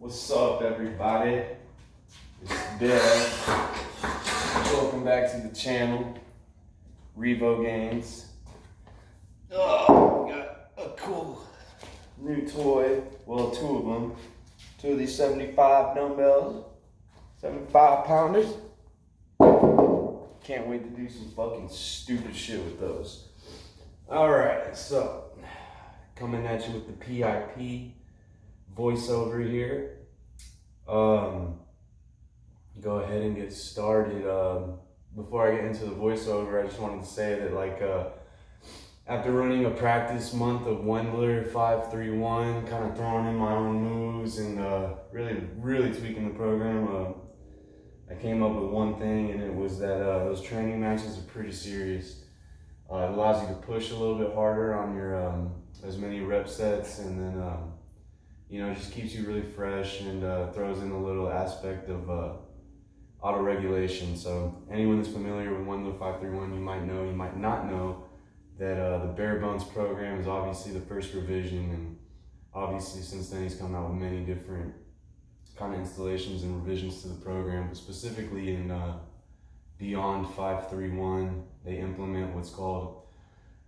What's up, everybody? It's Dad. Welcome back to the channel, Revo Games. Oh, got a cool new toy. Well, two of them. Two of these 75 dumbbells, 75 pounders. Can't wait to do some fucking stupid shit with those. All right, so coming at you with the PIP voiceover here. Go ahead and get started. Before I get into the voiceover, I just wanted to say that after running a practice month of Wendler 5-3-1, kind of throwing in my own moves and really tweaking the program, I came up with one thing, and it was that those training matches are pretty serious. It allows you to push a little bit harder on your as many rep sets, and then it just keeps you really fresh and throws in a little aspect of auto-regulation. So anyone that's familiar with Wendler 5-3-1, you might know, you might not know that the bare bones program is obviously the first revision, and obviously since then he's come out with many different kind of installations and revisions to the program, but specifically in Beyond 5-3-1, they implement what's called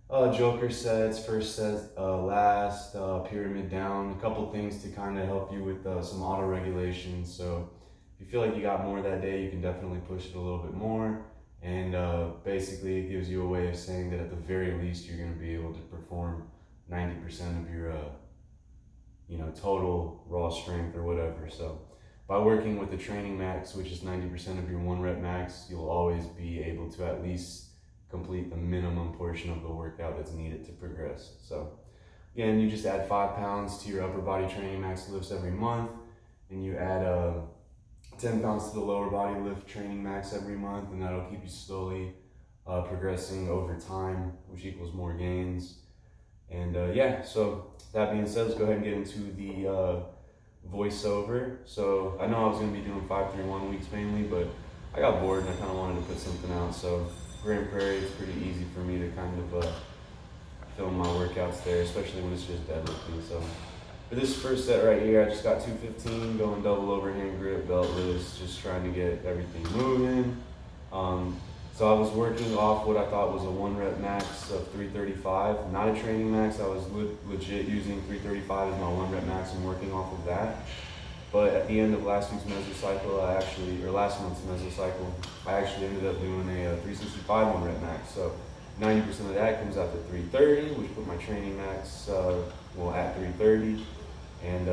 joker sets, first set, last, pyramid down, a couple things to kind of help you with some auto-regulation. So if you feel like you got more that day, you can definitely push it a little bit more. And basically it gives you a way of saying that at the very least you're going to be able to perform 90% of your total raw strength or whatever. So by working with the training max, which is 90% of your 1 rep max, you'll always be able to at least complete the minimum portion of the workout that's needed to progress. So again, you just add 5 pounds to your upper body training max lifts every month, and you add 10 pounds to the lower body lift training max every month, and that'll keep you slowly progressing over time, which equals more gains. And so that being said, let's go ahead and get into the voiceover. So I know I was going to be doing 5-3-1 weeks mainly, but I got bored and I kind of wanted to put something out. So Grand Prairie, it's pretty easy for me to kind of film my workouts there, especially when it's just deadlifting. So for this first set right here, I just got 215, going double overhand grip, belt lifts, just trying to get everything moving. So I was working off what I thought was a 1 rep max of 335, not a training max. I was legit using 335 as my 1 rep max and working off of that. But at the end of last week's mesocycle, last month's mesocycle, I actually ended up doing a 365 1 rep max. So 90% of that comes out to 330, which put my training max at 330. And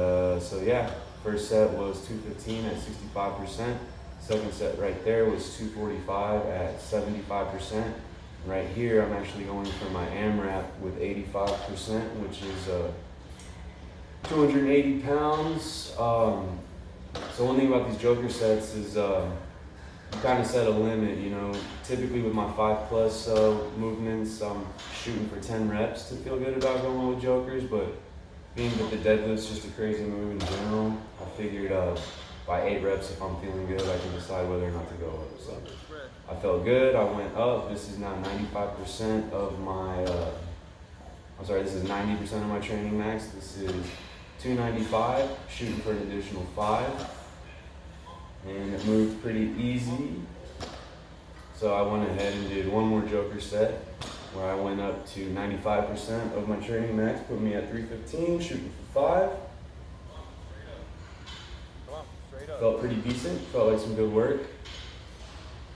first set was 215 at 65%. Second set right there was 245 at 75%. Right here, I'm actually going for my AMRAP with 85%, which is 280 pounds. So one thing about these joker sets is you kind of set a limit, Typically with my 5+ movements, I'm shooting for 10 reps to feel good about going with jokers, but being that the deadlift's just a crazy move in general, I figured by 8 reps, if I'm feeling good, I can decide whether or not to go up. So I felt good, I went up. This is now 95% of my, this is 90% of my training max. This is 295, shooting for an additional 5. And it moved pretty easy. So I went ahead and did one more joker set where I went up to 95% of my training max, put me at 315, shooting for 5. Felt pretty decent, felt like some good work.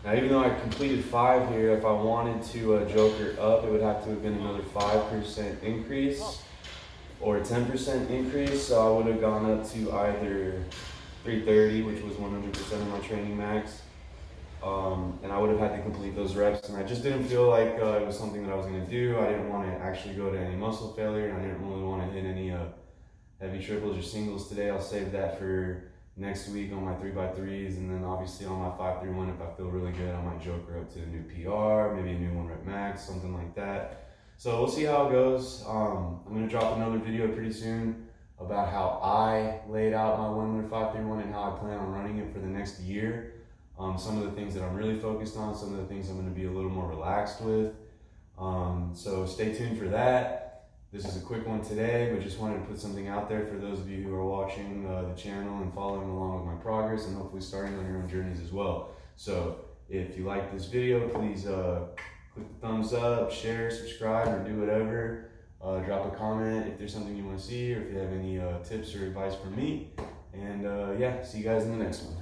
Now even though I completed 5 here, if I wanted to joker up, it would have to have been another 5% increase or a 10% increase. So I would have gone up to either 330, which was 100% of my training max, and I would have had to complete those reps, and I just didn't feel like it was something that I was going to do. I didn't want to actually go to any muscle failure, and I didn't really want to hit any heavy triples or singles today. I'll save that for next week on my 3x3s, and then obviously on my 5-3-1, if I feel really good, I might joker up to a new PR, maybe a new 1 rep max, something like that. So we'll see how it goes. I'm going to drop another video pretty soon about how I laid out my Wendler 5-3-1 and how I plan on running it for the next year. Some of the things that I'm really focused on, some of the things I'm going to be a little more relaxed with. So stay tuned for that. This is a quick one today, but just wanted to put something out there for those of you who are watching the channel and following along with my progress, and hopefully starting on your own journeys as well. So if you like this video, please click the thumbs up, share, subscribe, or do whatever. Drop a comment if there's something you want to see, or if you have any tips or advice for me. And yeah, see you guys in the next one.